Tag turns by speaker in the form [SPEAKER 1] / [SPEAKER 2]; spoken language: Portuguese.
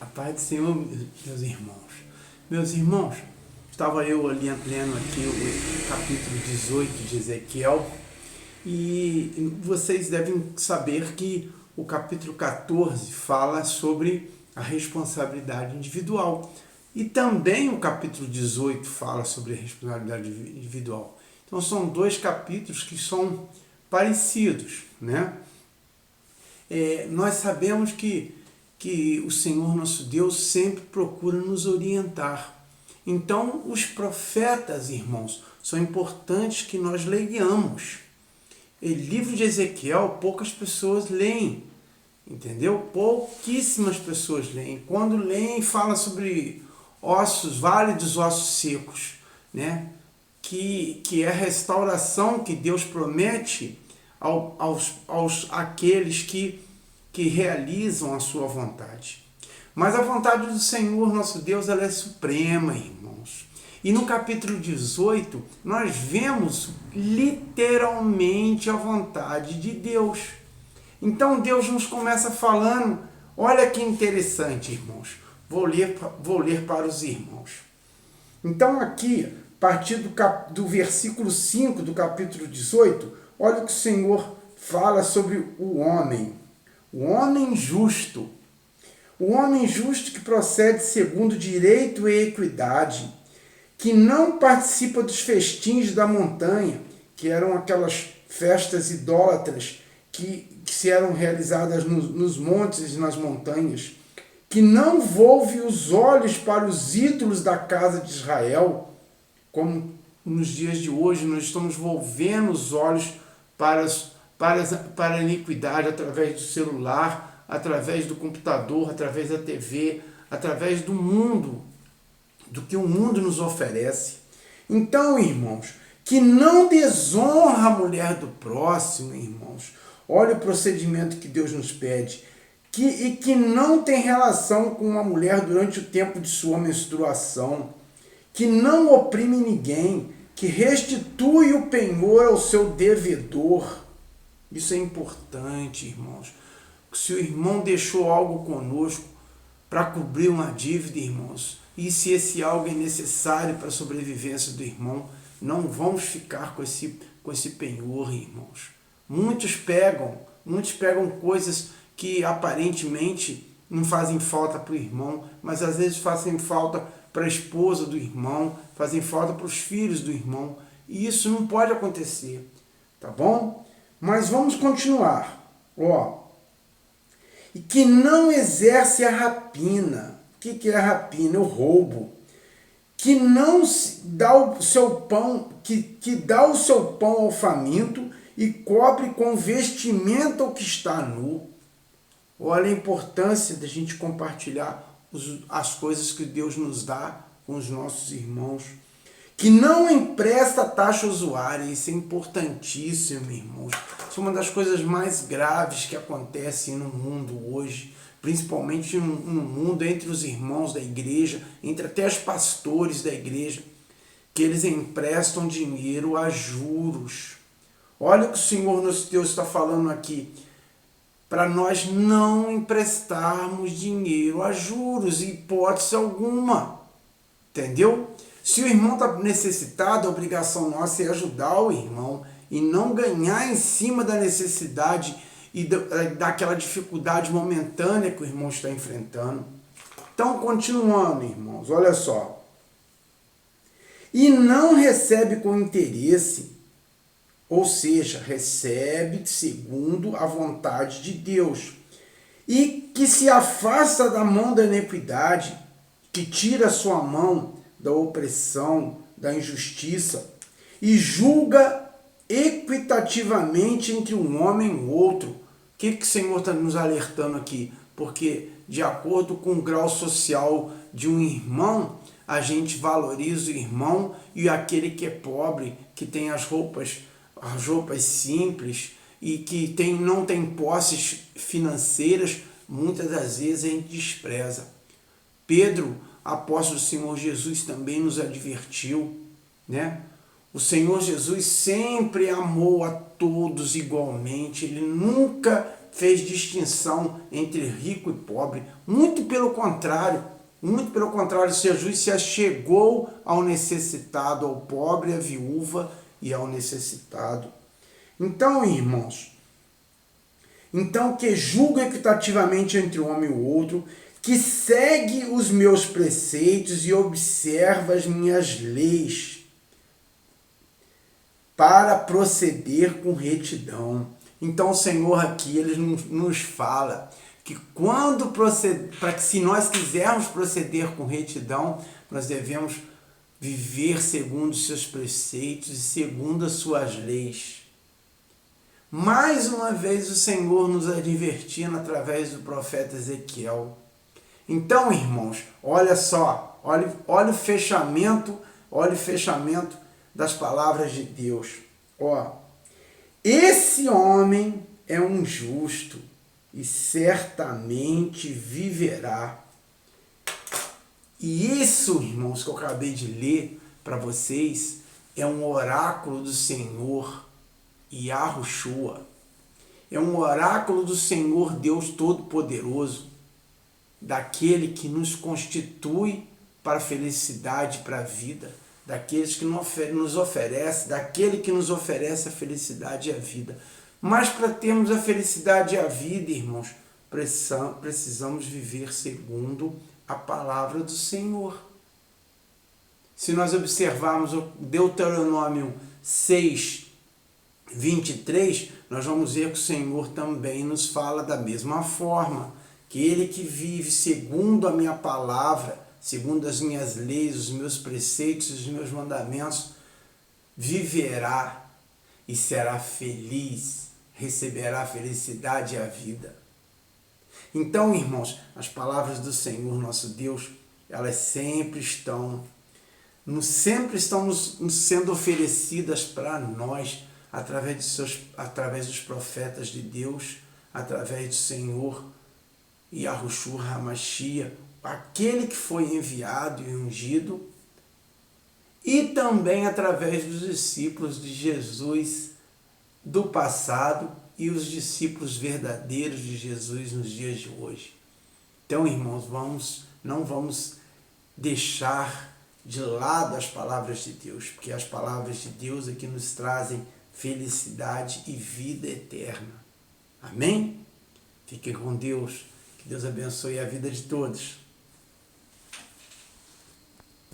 [SPEAKER 1] A paz do Senhor, meus irmãos. Meus irmãos, estava eu lendo aqui o capítulo 18 de Ezequiel e vocês devem saber que o capítulo 14 fala sobre a responsabilidade individual e também o capítulo 18 fala sobre a responsabilidade individual. Então são dois capítulos que são parecidos, né? Nós sabemos que o Senhor nosso Deus sempre procura nos orientar. Então, os profetas, irmãos, são importantes que nós leiamos. O livro de Ezequiel, poucas pessoas leem, entendeu? Pouquíssimas pessoas leem. Quando leem, fala sobre ossos, vale dos ossos secos, né? Que é a restauração que Deus promete àqueles que realizam a sua vontade. Mas a vontade do Senhor, nosso Deus, ela é suprema, irmãos. E no capítulo 18, nós vemos literalmente a vontade de Deus. Então Deus nos começa falando, olha que interessante, irmãos. Vou ler para os irmãos. Então aqui, a partir do versículo 5 do capítulo 18, olha o que o Senhor fala sobre o homem. O homem justo. O homem justo que procede segundo direito e equidade, que não participa dos festins da montanha, que eram aquelas festas idólatras que se eram realizadas nos montes e nas montanhas, que não volve os olhos para os ídolos da casa de Israel, como nos dias de hoje nós estamos volvendo os olhos para a iniquidade através do celular, através do computador, através da TV, através do mundo, do que o mundo nos oferece. Então, irmãos, que não desonra a mulher do próximo, irmãos. Olha o procedimento que Deus nos pede. E que não tem relação com uma mulher durante o tempo de sua menstruação. Que não oprime ninguém. Que restitui o penhor ao seu devedor. Isso é importante, irmãos. Se o irmão deixou algo conosco para cobrir uma dívida, irmãos, e se esse algo é necessário para a sobrevivência do irmão, não vamos ficar com esse penhor, irmãos. Muitos pegam coisas que aparentemente não fazem falta para o irmão, mas às vezes fazem falta para a esposa do irmão, fazem falta para os filhos do irmão, e isso não pode acontecer, tá bom? Mas vamos continuar. E que não exerce a rapina. O que é a rapina? O roubo. Que não dá o seu pão, que dá o seu pão ao faminto e cobre com vestimenta o que está nu. Olha a importância da gente compartilhar as coisas que Deus nos dá com os nossos irmãos. Que não empresta taxa usuária. Isso é importantíssimo, irmãos. Isso é uma das coisas mais graves que acontecem no mundo hoje, principalmente no mundo entre os irmãos da igreja, entre até os pastores da igreja, que eles emprestam dinheiro a juros. Olha o que o Senhor nosso Deus está falando aqui, para nós não emprestarmos dinheiro a juros, em hipótese alguma, entendeu? Se o irmão está necessitado, a obrigação nossa é ajudar o irmão e não ganhar em cima da necessidade e daquela dificuldade momentânea que o irmão está enfrentando. Então, continuando, irmãos, olha só. E não recebe com interesse, ou seja, recebe segundo a vontade de Deus, e que se afasta da mão da iniquidade, que tira a sua mão da opressão, da injustiça, e julga equitativamente entre um homem e outro. O que o Senhor está nos alertando aqui? Porque, de acordo com o grau social de um irmão, a gente valoriza o irmão e aquele que é pobre, que tem as roupas simples e que não tem posses financeiras, muitas das vezes a gente despreza. Pedro, apóstolo do Senhor Jesus, também nos advertiu, né? O Senhor Jesus sempre amou a todos igualmente, ele nunca fez distinção entre rico e pobre. Muito pelo contrário, Jesus se achegou ao necessitado, ao pobre, à viúva e ao necessitado. Então, irmãos, que julga equitativamente entre um homem e o outro, que segue os meus preceitos e observa as minhas leis, para proceder com retidão. Então o Senhor aqui, ele nos fala que para que se nós quisermos proceder com retidão, nós devemos viver segundo os seus preceitos e segundo as suas leis. Mais uma vez o Senhor nos advertindo através do profeta Ezequiel. Então, irmãos, olha só, olha o fechamento das palavras de Deus. Esse homem é um justo e certamente viverá. E isso, irmãos, que eu acabei de ler para vocês, é um oráculo do Senhor Yahushua. É um oráculo do Senhor Deus Todo-Poderoso, daquele que nos constitui para a felicidade, para a vida, daquele que nos oferece a felicidade e a vida. Mas para termos a felicidade e a vida, irmãos, precisamos viver segundo a palavra do Senhor. Se nós observarmos o Deuteronômio 6, 23, nós vamos ver que o Senhor também nos fala da mesma forma, que ele que vive segundo a minha palavra, segundo as minhas leis, os meus preceitos, os meus mandamentos, viverá e será feliz, receberá a felicidade e a vida. Então, irmãos, as palavras do Senhor nosso Deus, elas sempre estão nos sendo oferecidas para nós, através dos profetas de Deus, através do Senhor Yahushua HaMashiach, aquele que foi enviado e ungido, e também através dos discípulos de Jesus do passado e os discípulos verdadeiros de Jesus nos dias de hoje. Então, irmãos, não vamos deixar de lado as palavras de Deus, porque as palavras de Deus é que nos trazem felicidade e vida eterna. Amém? Fiquem com Deus. Que Deus abençoe a vida de todos.